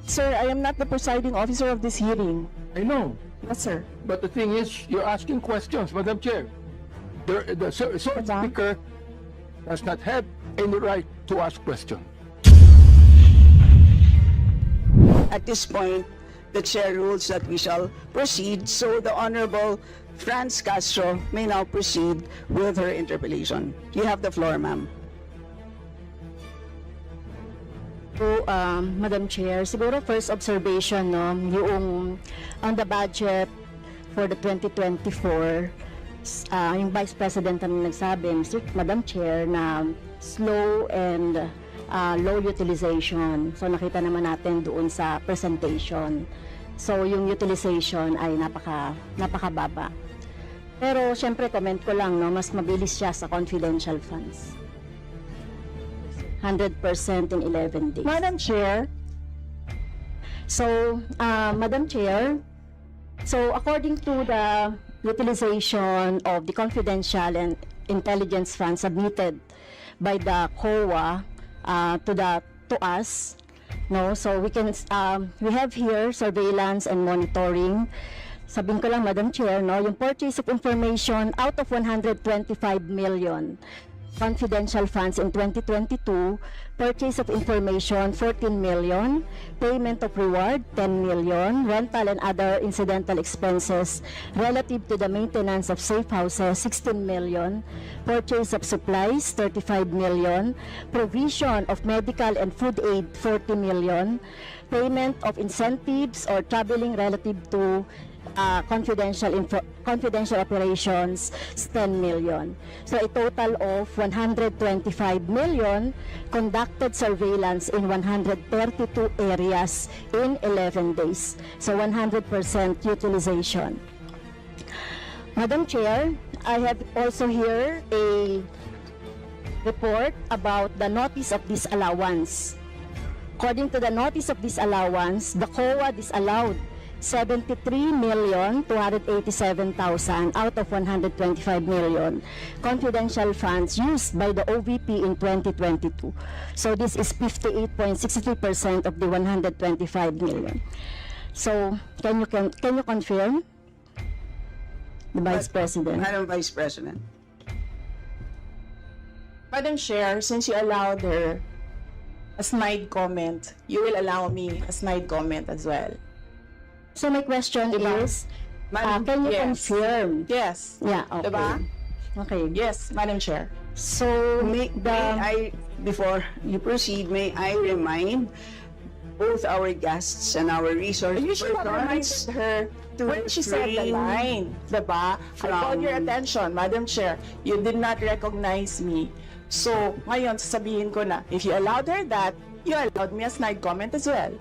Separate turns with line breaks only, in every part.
Sir, I am not the presiding officer of this hearing.
I know.
Yes, sir.
But the thing is, you're asking questions, Madam Chair. The speaker does not have any right to ask questions.
At this point, the chair rules that we shall proceed, so the Honorable Franz Castro may now proceed with her interpellation. You have the floor, ma'am.
So, Madam Chair, siguro first observation, no, yung on the budget for the 2024, yung Vice President ang nagsabi, Madam Chair, na slow and low utilization. So, nakita naman natin doon sa presentation. So, yung utilization ay napakababa. Pero, syempre, comment ko lang, no, mas mabilis siya sa confidential funds. 100% in 11 days.
Madam Chair,
So, Madam Chair, so according to the utilization of the confidential and intelligence funds submitted by the COA to us, no, so we have here surveillance and monitoring. Sabihin ko lang, Madam Chair, no, yung purchase of information out of 125 million confidential funds in 2022, purchase of information 14 million, payment of reward 10 million, rental and other incidental expenses relative to the maintenance of safe houses 16 million, purchase of supplies 35 million, provision of medical and food aid 40 million, payment of incentives or traveling relative to confidential operations is 10 million. So a total of 125 million conducted surveillance in 132 areas in 11 days. So 100% utilization. Madam Chair, I have also here a report about the notice of disallowance. According to the notice of disallowance, the COA disallowed 73,287,000 out of 125 million confidential funds used by the OVP in 2022. So this is 58.63% of the 125 million. So can you confirm, the Vice President?
Madam Vice President.
Madam Chair, since you allowed her a snide comment, you will allow me a snide comment as well.
So my question is,
Madam,
can you
yes.
confirm?
Yes.
Yeah, okay.
Diba?
Okay.
Yes, Madam Chair.
So
Before you proceed, may I remind both our guests and our resource
You should have reminded
persons
her
to
when she said the
refrain
line, diba? I called your attention, Madam Chair. You did not recognize me. So, ngayon, sasabihin ko na, if you allowed her that, you allowed me a snide comment as well.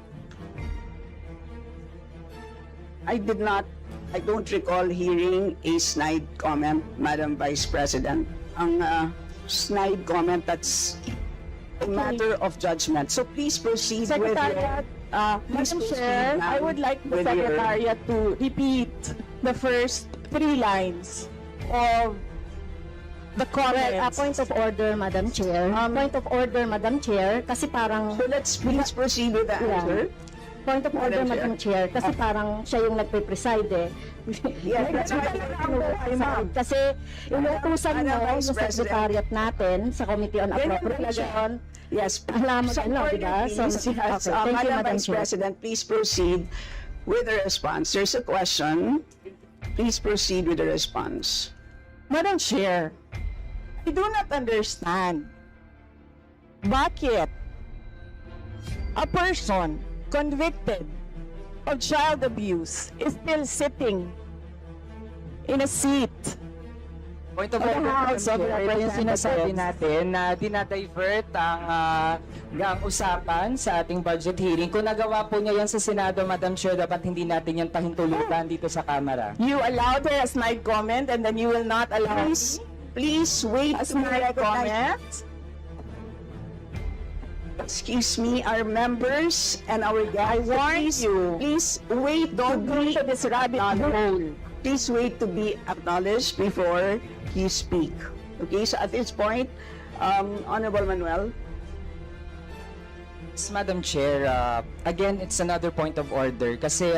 I don't recall hearing a snide comment, Madam Vice President. Ang snide comment, that's a matter of judgment. So please proceed with
Secretariat, Madam
proceed,
Chair,
ma'am,
I would like the
with your-
Secretariat to repeat the first 3 lines of the
Well,
comments.
point of order, Madam Chair. Point of order, Madam Chair, kasi parang
So let's please proceed with the
Yeah.
answer.
point of order,
Madam
Madam Chair, kasi parang siya yung nagpe-preside eh.
Yes, that's right.
Kasi inutusan
Madam
mo
Vice
yung
President.
secretariat natin sa Committee on Appropriation.
Yes.
Alam mo,
Support
di ba?
please.
So,
Yes.
okay, thank you,
Madam
Madam
Vice
Chair.
President, please proceed with the response. There's a question. Please proceed with the response.
Madam Chair, I do not understand bakit a person convicted of child abuse is still sitting in a seat.
Point of
Of the
order,
House of
ito yung sinasabi
Representatives.
natin na dinadivert ang usapan sa ating budget hearing. Kung nagawa po niya yan sa Senado, Madam Chair, dapat hindi natin yan pahintulutan dito sa Kamara.
You allowed her a snide comment and then you will not allow
Please wait
a
to be
snide
recognized.
comment?
Excuse me, our members and our guests.
warned you.
Please wait.
Don't go into this rabbit hole.
Please wait to be acknowledged before you speak. Okay, so at this point, Honorable Manuel.
Madam Chair, again, it's another point of order kasi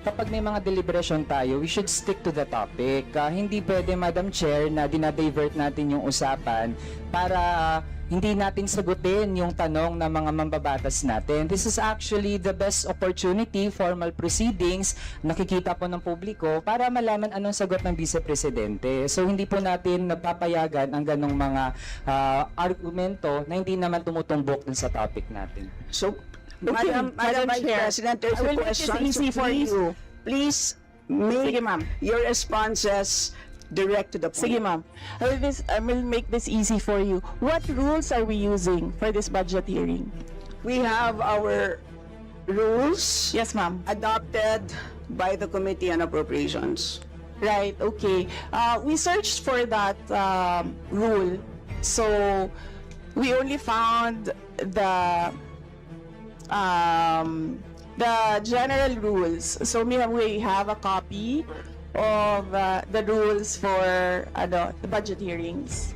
kapag may mga deliberation tayo, we should stick to the topic. Hindi pwede, Madam Chair, na dinadivert natin yung usapan para hindi natin sagutin yung tanong ng mga mambabatas natin. This is actually the best opportunity, formal proceedings, nakikita po ng publiko para malaman anong sagot ng Vice Presidente. So hindi po natin napapayagan ang ganong mga argumento na hindi naman tumutumbok dun sa topic natin.
So,
Okay,
Madam
Madam
Vice
Chair,
President, there's
I
a
will make this
question.
easy
So
for
please,
you.
please make
Sige, ma'am.
your responses direct to the point.
Sige, ma'am. I will make this easy for you. What rules are we using for this budget hearing?
We have our rules
Yes, ma'am.
adopted by the Committee on Appropriations.
Right, okay. We searched for that rule. So, we only found the general rules. So, we have a copy of the rules for the budget hearings.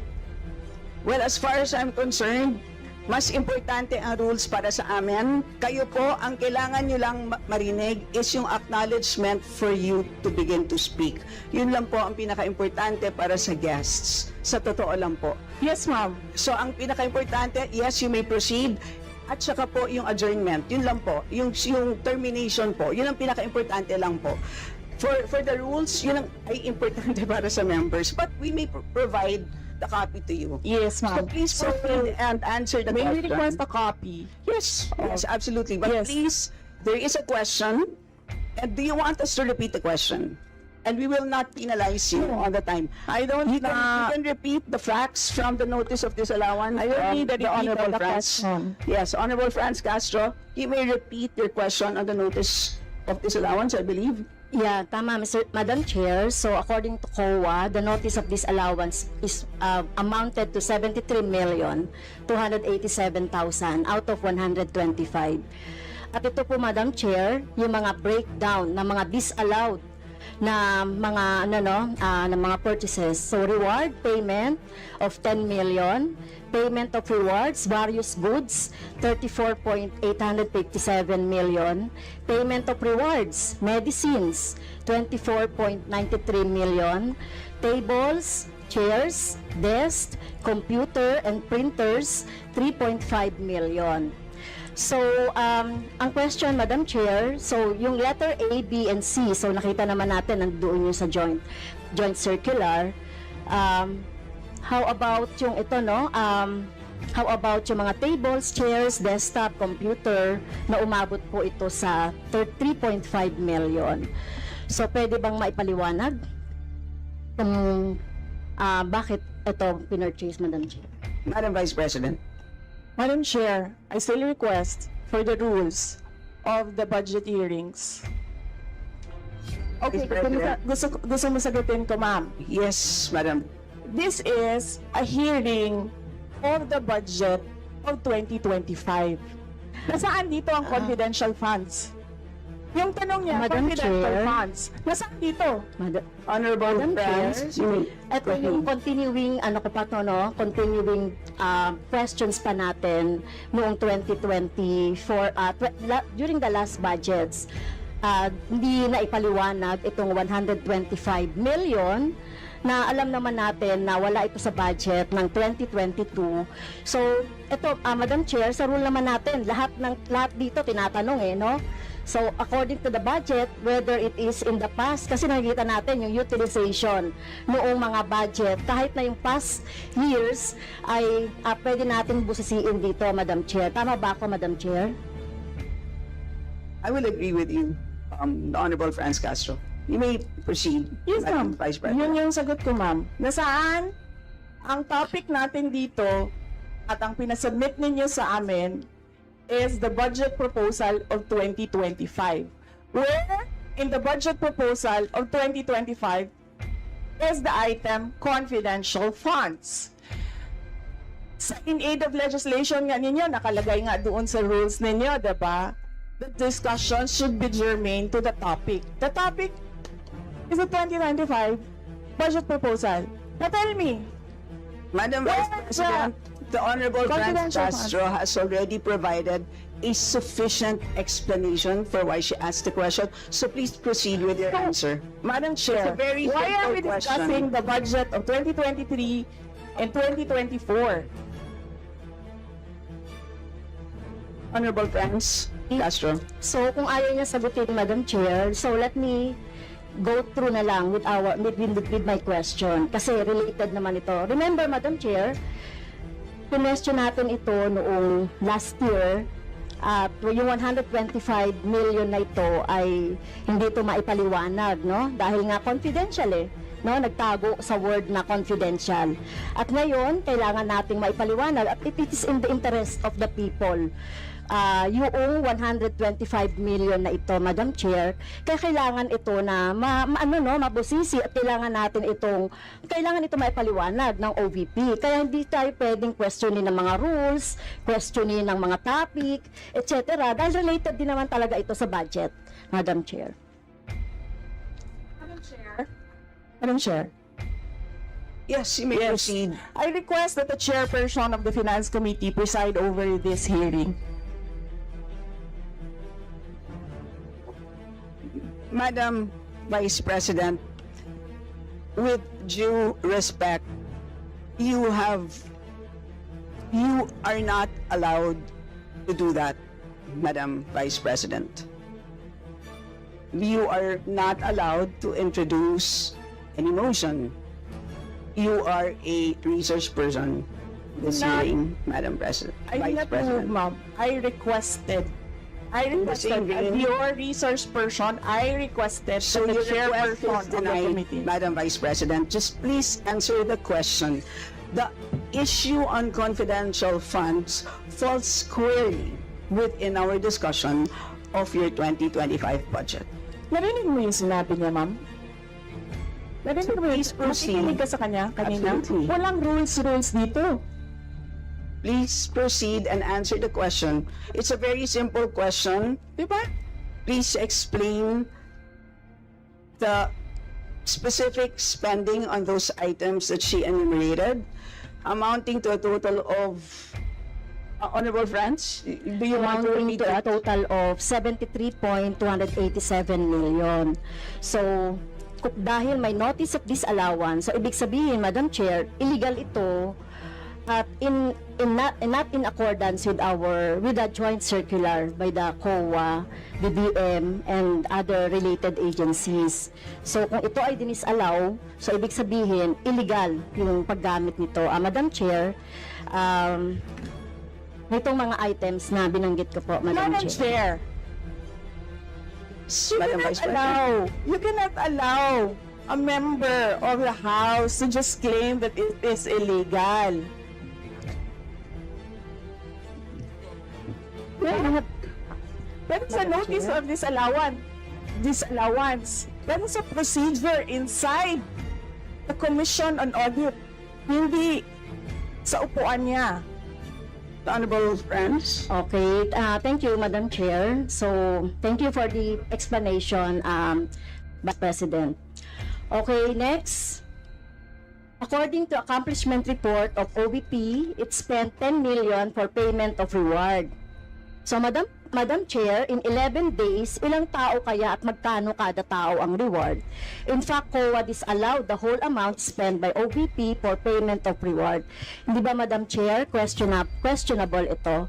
Well, as far as I'm concerned, mas importante ang rules para sa amin. Kayo po, ang kailangan nyo lang marinig is yung acknowledgement for you to begin to speak. Yun lang po ang pinaka-importante para sa guests. Sa totoo lang po.
Yes, ma'am.
So, ang pinaka-importante, yes, you may proceed. At saka po yung adjournment. Yun lang po. Yung termination po. Yun ang pinaka-importante lang po. For the rules, yun ang ay importante para sa members. But we may provide the copy to you.
Yes,
So
ma'am.
please proceed and answer the
May we
question.
request a copy?
Yes, yes, absolutely. But
Yes.
please, there is a question. And do you want us to repeat the question? And we will not penalize you on the time.
I don't
You can repeat the facts from the notice of disallowance.
I will
from
need a
the
repeat
Honorable
of the
Franz.
question.
Yes, Honorable Franz Castro, you may repeat your question on the notice of disallowance, I believe.
Yeah, tama, Madam Chair. So according to COA, the notice of disallowance is amounted to 73,287,000 out of 125. At ito po, Madam Chair, yung mga breakdown ng mga disallowed na mga na mga purchases. So reward payment of 10 million, payment of rewards, various goods, 34.857 million, payment of rewards, medicines, 24.93 million, tables, chairs, desks, computer and printers, 3.5 million. So, ang question, Madam Chair, so yung letter A, B, and C, so nakita naman natin nandoon yung sa joint circular. How about yung ito, no? How about yung mga tables, chairs, desktop, computer, na umabot po ito sa 3.5 million. So, pwede bang maipaliwanag kung bakit ito pinurchase, Madam Chair?
Madam Vice President.
Madam Chair, I still request for the rules of the budget hearings. Okay,
Vice President.
gusto mo sagutin ko, ma'am.
Yes, Madam.
This is a hearing of the budget of 2025. Nasaan dito ang confidential funds? Yung tanong niya,
Madam
confidential
Chair.
funds. Nasaan dito?
Honorable
Madam Chair,
Franz, you may
ito yung continuing, continuing questions pa natin noong 2024, during the last budgets, hindi na ipaliwanag itong 125 million na alam naman natin na wala ito sa budget ng 2022. So, ito, Madam Chair, sa rule naman natin, lahat dito tinatanong no? So, according to the budget, whether it is in the past, kasi nakikita natin yung utilization noong mga budget, kahit na yung past years, ay pwede natin busisiin dito, Madam Chair. Tama ba ako, Madam Chair?
I will agree with you, the Honorable Franz Castro. You may proceed,
Yes,
Madam
ma'am.
Vice
Yun
President.
yung sagot ko, ma'am. Nasaan ang topic natin dito at ang pinasubmit ninyo sa amin is the budget proposal of 2025. Where in the budget proposal of 2025 is the item confidential funds. In aid of legislation nga ninyo, nakalagay nga doon sa rules ninyo, diba? The discussion should be germane to the topic. The topic is the 2025 budget proposal. Now tell me,
Madam Vice
Where
President, the Honorable Franz
Confidential
Castro has already provided a sufficient explanation for why she asked the question. So please proceed with your answer.
Madam Chair,
It's a very
why are we
simple
discussing
question.
the budget of 2023 and 2024?
Honorable friends, Castro.
So kung ayaw niya sagutin, Madam Chair, so let me go through na lang with my question kasi related naman ito. Remember, Madam Chair, pinestyon natin ito noong last year at yung 125 million na ito ay hindi ito maipaliwanag, no? Dahil nga confidential no? Nagtago sa word na confidential. At ngayon, kailangan nating maipaliwanag at it is in the interest of the people. Yung 125 million na ito, Madam Chair, kaya kailangan ito na mabusisi at kailangan ito maipaliwanag ng OVP. Kaya hindi tayo pwedeng questionin ng mga rules, questionin ng mga topic, etc. Dahil related din naman talaga ito sa budget, Madam Chair.
Madam Chair,
Yes, you may proceed.
I request that the chairperson of the Finance Committee preside over this hearing.
Madam Vice President, with due respect, you are not allowed to do that, Madam Vice President. You are not allowed to introduce any motion. You are a research person this
Not-
hearing, Madam President.
I did
Vice
not move,
President.
ma'am. I requested,
same
as
vein.
your research person, I requested
So
that
your
the
request
chairperson
is
of the
denied,
committee.
Madam Vice President. Just please answer the question. The issue on confidential funds falls squarely within our discussion of your 2025 budget.
Narinig mo yung sinabi niya, ma'am? Narinig mo yung
please proceed.
nakikinig ka sa kanya kanina?
Absolutely.
Walang rules dito.
Please proceed and answer the question. It's a very simple question.
Di ba?
Please explain the specific spending on those items that she enumerated, amounting to a total of, Honorable Friends, do you want to
Amounting
repeat
to a
that?
total of 73.287 million. So, dahil may notice of disallowance, so ibig sabihin, Madam Chair, illegal ito at not in accordance with the joint circular by the COA, BBM, and other related agencies. So, kung ito ay dinisallow, so ibig sabihin, illegal yung paggamit nito. Madam Chair, nitong mga items na binanggit ko po, Madam
Madam
Chair.
Chair,
Madam Vice President.
you cannot allow a member of the House to just claim that it is illegal. That is a notice of disallowance. That is a procedure inside the Commission on Audit. Hindi sa upuan niya.
Honorable Friends.
Okay, thank you, Madam Chair. So, thank you for the explanation, Vice President. Okay, next. According to accomplishment report of OVP, it spent 10 million for payment of reward. So, Madam Chair, in 11 days, ilang tao kaya at magkano kada tao ang reward? In fact, COA disallowed the whole amount spent by OVP for payment of reward. Hindi ba, Madam Chair, questionable ito?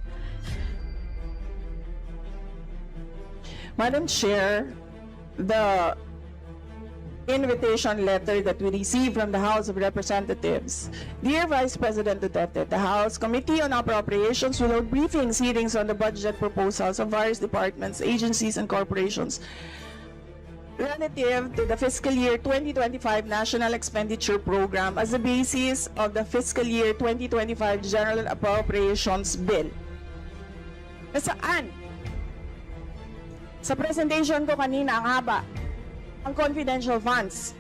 Madam Chair, the invitation letter that we received from the House of Representatives. Dear Vice President Duterte, the House Committee on Appropriations will hold briefings, hearings on the budget proposals of various departments, agencies, and corporations relative to the fiscal year 2025 National Expenditure Program as the basis of the fiscal year 2025 General Appropriations Bill. Nasaan? Sa presentation ko kanina, ang haba. Ang confidential funds.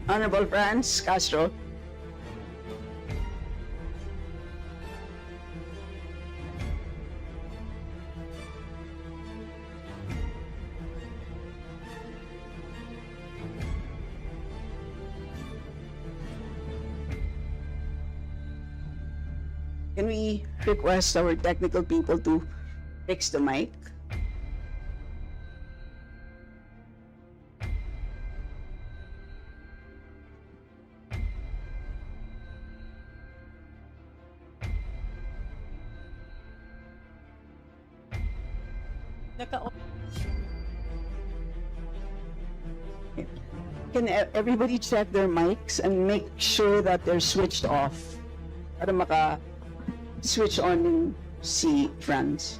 Honorable Friends, Castro. Can we request our technical people to fix the mic? Can everybody check their mics and make sure that they're switched off para maka-switch on yung si Franz?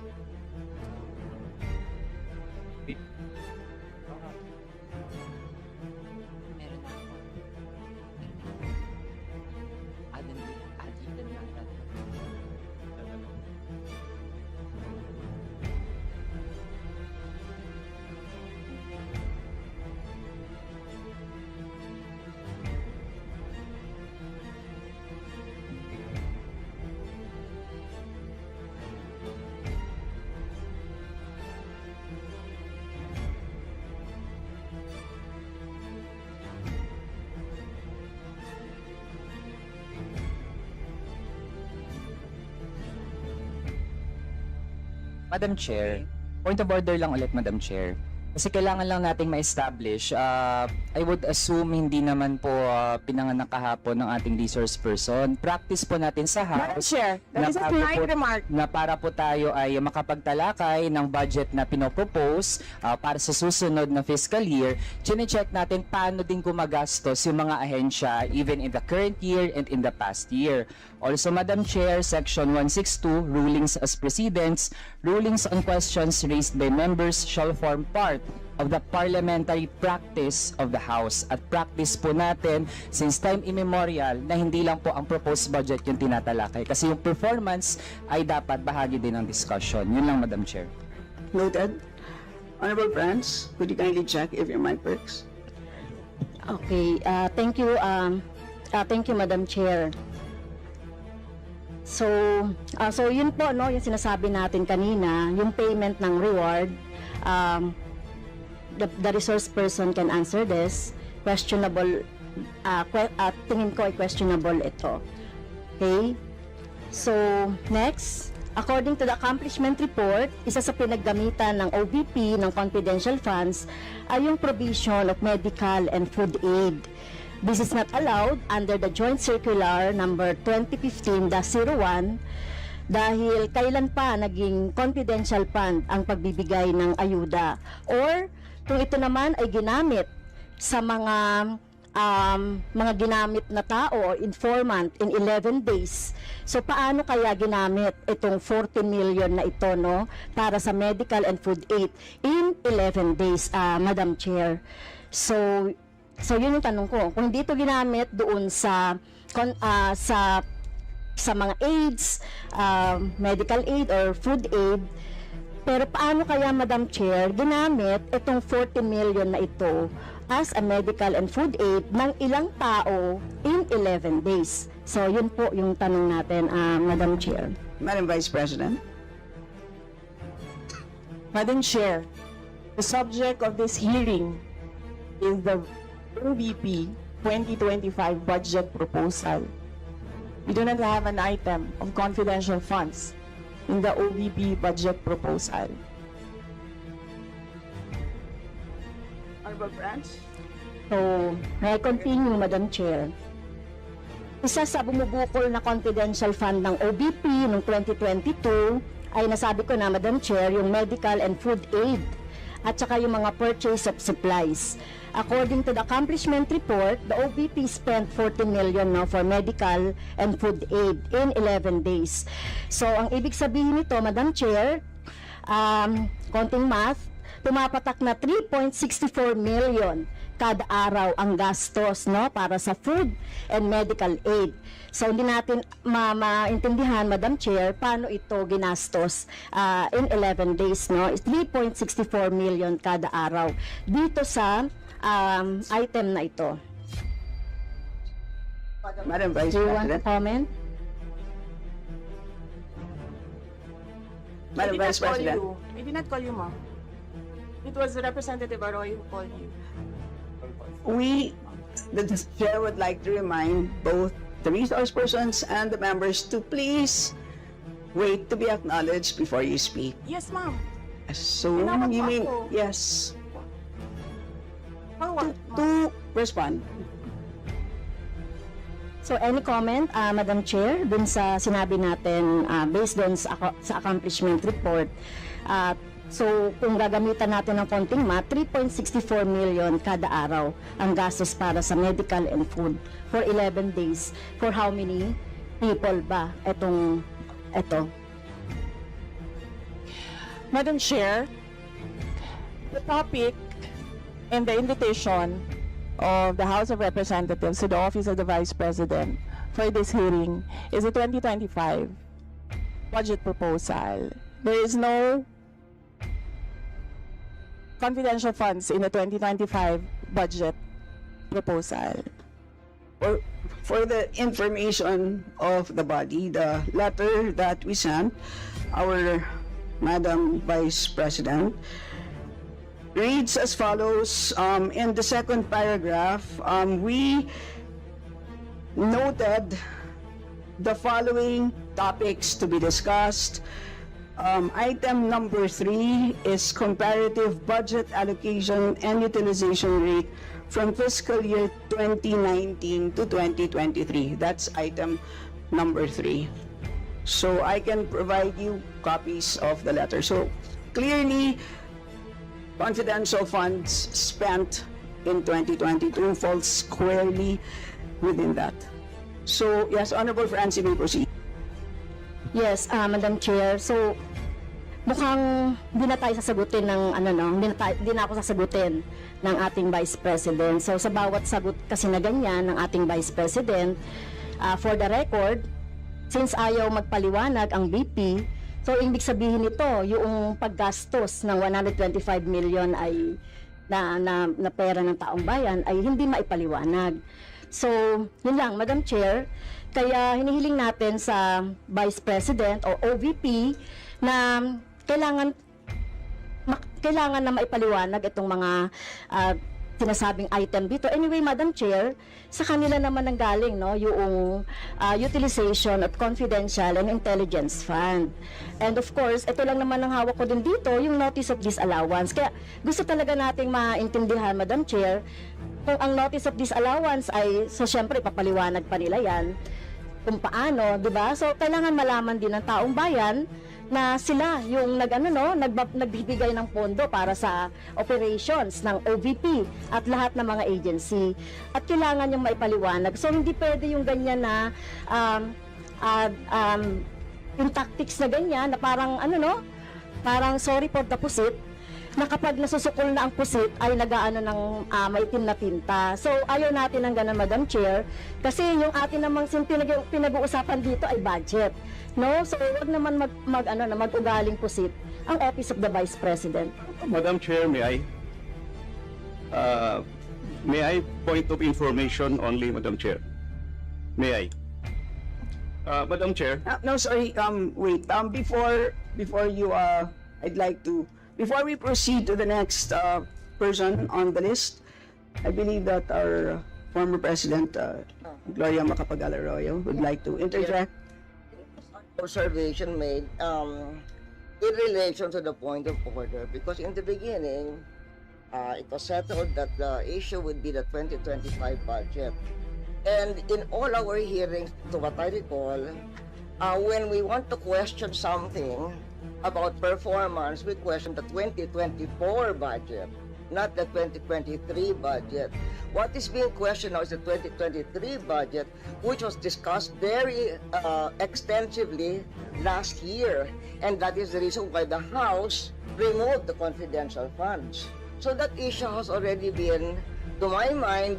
Madam Chair, point of order lang ulit, Madam Chair. Kasi kailangan lang nating ma-establish, I would assume hindi naman po pinanganak kahapon ng ating resource person. Practice po natin sa
Madam
House
Chair, that is a
bago
polite
po-
remark.
na para po tayo ay makapagtalakay ng budget na pinopropose para sa susunod na fiscal year, chine-check natin paano din gumagastos yung mga ahensya even in the current year and in the past year. Also, Madam Chair, Section 162, Rulings as Precedents, rulings on questions raised by members shall form part of the parliamentary practice of the House. At practice po natin since time immemorial na hindi lang po ang proposed budget yung tinatalakay. Kasi yung performance ay dapat bahagi din ng discussion. Yun lang, Madam Chair.
Noted. Honorable Franz, could you kindly check if your mic works?
Okay, thank you, Madam Chair. So yun po, no, yung sinasabi natin kanina, yung payment ng reward, the resource person can answer this. Questionable, tingin ko ay questionable ito. Okay? So, next, according to the accomplishment report, isa sa pinaggamitan ng OVP ng confidential funds ay yung provision of medical and food aid. This is not allowed under the Joint Circular number 2015-01 dahil kailan pa naging confidential fund ang pagbibigay ng ayuda, or kung ito naman ay ginamit sa mga ginamit na tao or informant in 11 days. So paano kaya ginamit itong 40 million na ito, no, para sa medical and food aid in 11 days, Madam Chair? So yun yung tanong ko. Kung dito ginamit doon sa mga aids, medical aid or food aid, pero paano kaya, Madam Chair, ginamit itong 40 million na ito as a medical and food aid ng ilang tao in 11 days? So yun po yung tanong natin, Madam Chair.
Madam Vice President.
Madam Chair, the subject of this hearing is the OVP 2025 budget proposal. We do not have an item of confidential funds in the OVP budget proposal.
Honorable Franz.
So, may I continue, Madam Chair? Isa sa bumubukol na confidential fund ng OBP noong 2022 ay nasabi ko na, Madam Chair, yung medical and food aid at saka yung mga purchase of supplies. According to the accomplishment report, the OBP spent 40 million now for medical and food aid in 11 days. So, ang ibig sabihin nito, Madam Chair, konting math, tumapatak na 3.64 million kada araw ang gastos, no, para sa food and medical aid. So hindi natin maintindihan, Madam Chair, paano ito ginastos in 11 days, no? 3.64 million kada araw dito sa item na ito.
Madam Vice
Do you want to
President.
comment?
Madam Vice President.
I did not call you, ma'am. It was Representative Arroyo who called you.
The chair would like to remind both the resource persons and the members to please wait to be acknowledged before you speak.
Yes, ma'am.
So,
Tinawag
you
mo
mean,
ako.
yes,
For what?
to respond.
So any comment, Madam Chair, dun sa sinabi natin based dun sa accomplishment report. So kung gagamitan natin ng konting math, 3.64 million kada araw ang gastos para sa medical and food for 11 days. For how many people ba ito?
Madam Chair, the topic and the invitation of the House of Representatives to the Office of the Vice President for this hearing is the 2025 budget proposal. There is no confidential funds in the 2025 budget proposal.
For the information of the body, the letter that we sent, our Madam Vice President, reads as follows. In the second paragraph, we noted the following topics to be discussed. Item number 3 is comparative budget allocation and utilization rate from fiscal year 2019 to 2023. That's item number 3. So I can provide you copies of the letter. So clearly, confidential funds spent in 2022 falls squarely within that. So, yes, Honorable Francie, may proceed.
Yes, Madam Chair. So, mukhang hindi na tayo sasagutin ng hindi na ako sasagutin ng ating Vice President. So, sa bawat sagot kasi na ganyan ng ating Vice President, for the record, since ayaw magpaliwanag ang BP, so ibig sabihin nito, yung paggastos ng 125 million ay na pera ng taong bayan ay hindi maipaliwanag. So, yun lang, Madam Chair. Kaya hinihiling natin sa Vice President o OVP na kailangan na maipaliwanag itong mga sinasabing item dito. Anyway, Madam Chair, sa kanila naman nanggaling yung utilization of confidential and intelligence fund. And of course, ito lang naman ang hawak ko din dito, yung notice of disallowance. Kaya gusto talaga nating maintindihan, Madam Chair, kung ang notice of disallowance ay, so syempre, papaliwanag pa nila yan, kung paano, di ba? So, kailangan malaman din ng taong bayan na sila yung nagbibigay ng pondo para sa operations ng OVP at lahat ng mga agency. At kailangan yung maipaliwanag. So, hindi pwede yung ganyan na yung tactics na ganyan na parang parang sorry for the pusit, na kapag nasusukol na ang pusit ay nagaano ng maitim na tinta. So ayaw natin ng ganun, Madam Chair, kasi yung atin namang pinag-uusapan dito ay budget. No? So wag naman mag-ugaling pusit ang Office of the Vice President.
Madam Chair, may I point of information only, Madam Chair? May I? Madam Chair,
No, sorry, wait. Before you, I'd like to, before we proceed to the next person on the list, I believe that our former President, Gloria Macapagal-Arroyo, would like to interject.
Observation made in relation to the point of order, because in the beginning, it was settled that the issue would be the 2025 budget. And in all our hearings, to what I recall, when we want to question something about performance, we question the 2024 budget, not the 2023 budget. What is being questioned now is the 2023 budget, which was discussed very extensively last year. And that is the reason why the House removed the confidential funds. So that issue has already been, to my mind,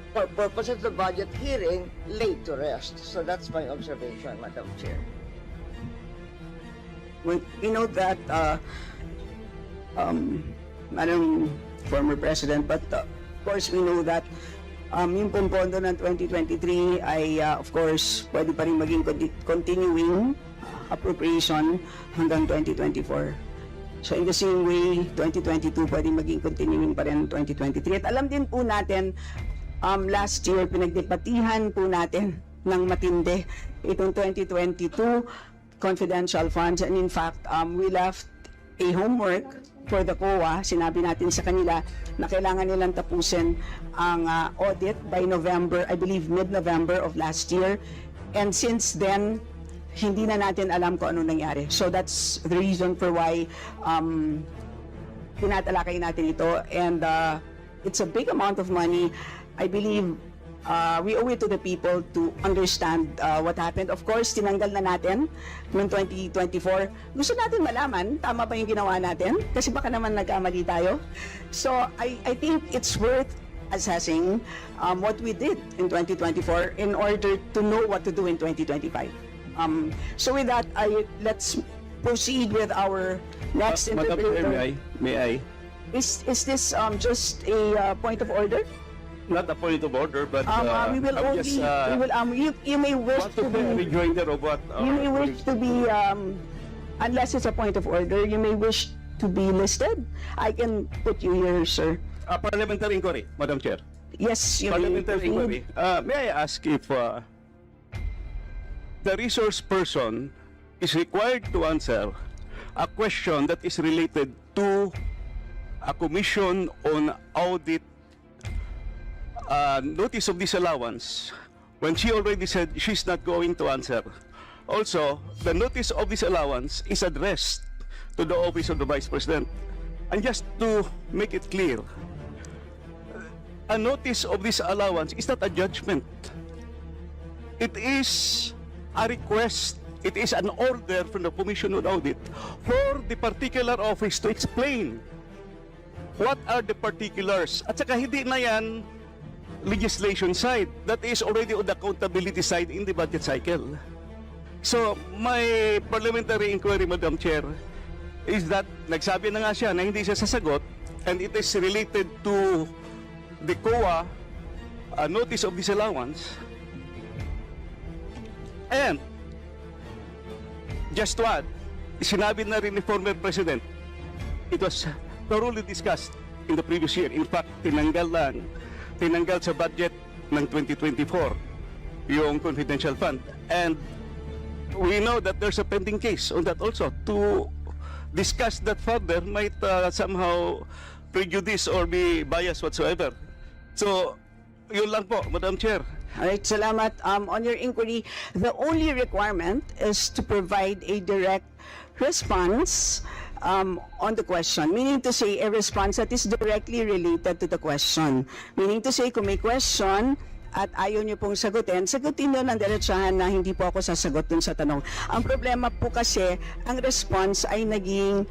for purposes of the budget hearing, laid to rest. So that's my observation, Madam Chair.
We know that, Madam former President, but of course we know that yung pong pondo ng 2023 ay of course pwede pa rin maging continuing appropriation hanggang 2024. So in the same way, 2022 pwede maging continuing pa rin 2023. At alam din po natin, last year pinagdebatihan po natin ng matindi itong 2022 confidential funds. And in fact, we left a homework for the COA. Sinabi natin sa kanila na kailangan nilang tapusin ang audit by November, I believe mid-November of last year. And since then, hindi na natin alam kung ano nangyari. So that's the reason for why tinatalakay natin ito. And it's a big amount of money. I believe we owe it to the people to understand what happened. Of course, tinanggal na natin noong 2024. Gusto natin malaman, tama ba yung ginawa natin? Kasi baka naman nagkamali tayo. So, I think it's worth assessing what we did in 2024 in order to know what to do in 2025. So with that, let's proceed with our next
Madam Chair,
interview.
may I?
Is this just a point of order?
Not a point of order, but
We will
I
only,
just
you may wish
want
to
to be a
be,
rejoinder of what
you may wish to be, unless it's a point of order, you may wish to be listed. I can put you here, sir.
parliamentary inquiry, Madam Chair.
Yes, you may
Parliamentary inquiry.
proceed.
May I ask if the resource person is required to answer a question that is related to a commission on audit notice of disallowance when she already said she's not going to answer. Also, the notice of disallowance is addressed to the office of the Vice President. And just to make it clear, a notice of disallowance is not a judgment. It is a request. It is an order from the Commission on Audit for the particular office to explain what are the particulars. At saka hindi na yan legislation side. That is already on the accountability side in the budget cycle. So, my parliamentary inquiry, Madam Chair, is that nagsabi na nga siya na hindi siya sasagot and it is related to the COA notice of disallowance. And, just to add, sinabi na rin ni former President, it was thoroughly discussed in the previous year. In fact, tinanggal sa budget ng 2024 yung confidential fund. And we know that there's a pending case on that also. To discuss that further might somehow prejudice or be biased whatsoever. So, yun lang po, Madam Chair.
Alright, salamat. On your inquiry, the only requirement is to provide a direct response on the question. Meaning to say, a response that is directly related to the question. Meaning to say, kung may question at ayaw niyo pong sagutin niyo ng diretsahan na hindi po ako sasagot dun sa tanong. Ang problema po kasi, ang response ay naging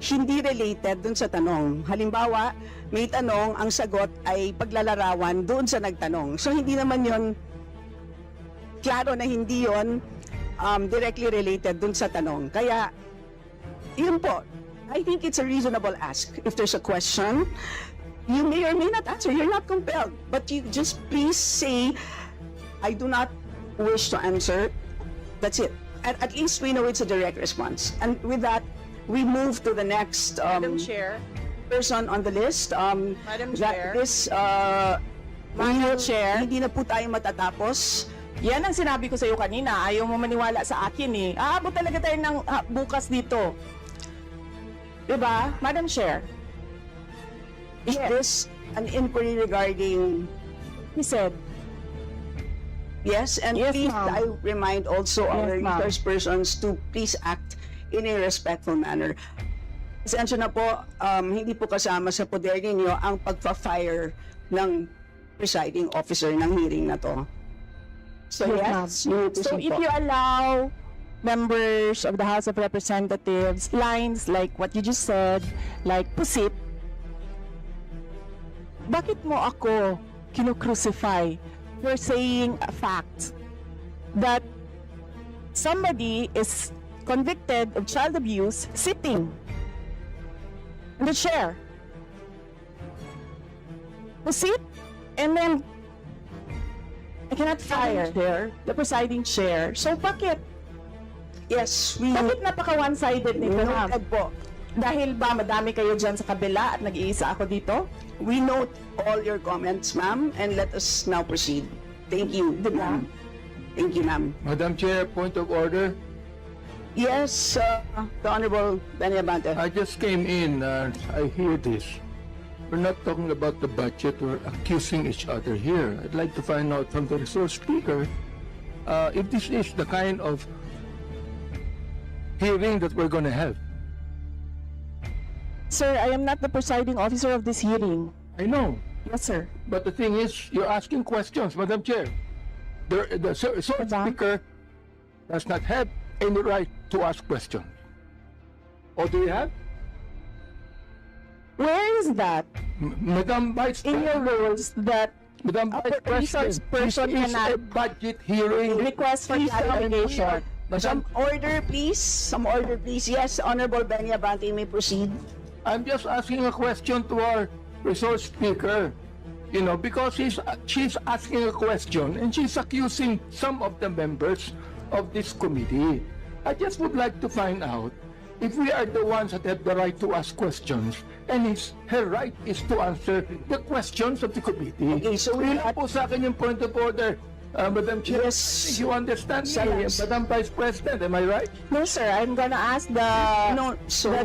hindi related dun sa tanong. Halimbawa, may tanong, ang sagot ay paglalarawan doon sa nagtanong. So, hindi naman yon klaro na hindi yon directly related dun sa tanong. Kaya, yun po, I think it's a reasonable ask. If there's a question, you may or may not answer. You're not compelled. But you just please say, I do not wish to answer. That's it. At least we know it's a direct response. And with that, we move to the next
Madam Chair.
person on the list.
Madam Chair.
Madam
Chair.
Hindi na po tayo matatapos.
Yan ang sinabi ko sa iyo kanina. Ayaw mo maniwala sa akin eh. Aabot talaga tayo ng bukas dito. Diba? Madam Chair.
Is this an inquiry regarding...
He said,
Yes, and
Yes,
please,
ma'am.
I remind also our
Yes, ma'am.
resource persons to please act in a respectful manner. Pasensya na po, hindi po kasama sa poder ninyo ang pagpa-fire ng presiding officer ng hearing na to. So yes, you need to
so
proceed
if
po.
you allow members of the House of Representatives lines like what you just said, like pusit, bakit mo ako kinukrucify for saying a fact that somebody is convicted of child abuse sitting in the chair? Pusit, and then I cannot fire the presiding chair. So bakit?
Yes, we
Bakit napaka one-sided nito, ma'am?
noted po.
Dahil ba madami kayo dyan sa kabila at nag-iisa ako dito?
We note all your comments, ma'am, and let us now proceed. Thank you, ma'am. Thank you, ma'am.
Madam Chair, point of order.
Yes, the Honorable Benny Abante.
I just came in and I hear this. We're not talking about the budget, we're accusing each other here. I'd like to find out from the resource speaker if this is the kind of hearing that we're going to have.
Sir, I am not the presiding officer of this hearing.
I know,
Yes, sir.
but the thing is, you're asking questions, Madam Chair. The resource speaker does not have any right to ask questions. Or do you have?
Where is that
Madam Vice
in your
President,
rules that
Madam
a
Vice
resource
President,
person
this is a
cannot
budget hearing.
request for clarification?
Some order, please. Some order, please. Yes, Honorable Benny Abante, you may proceed.
I'm just asking a question to our resource speaker. You know, because she's asking a question and she's accusing some of the members of this committee. I just would like to find out if we are the ones that have the right to ask questions and her right is to answer the questions of the committee.
Okay, so we
Yun lang po sa akin yung point of order, Madam Chair.
Yes.
You understand me,
Salamat.
Madam Vice President, am I right?
No, sir. I'm gonna ask the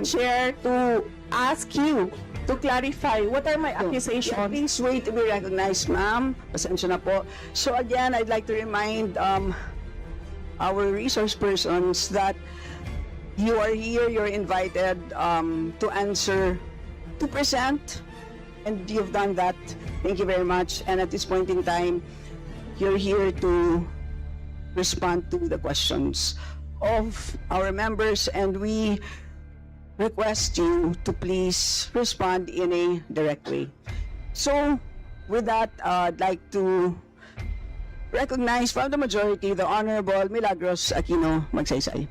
chair to ask you to clarify what are my
Yeah,
accusations.
please wait to be recognized, ma'am. Pasensya na po. So again, I'd like to remind our resource persons that you are here, you're invited to answer, to present, and you've done that. Thank you very much. And at this point in time, you're here to respond to the questions of our members, and we request you to please respond in a direct way. So, with that, I'd like to recognize from the majority the Honorable Milagros Aquino Magsaysay.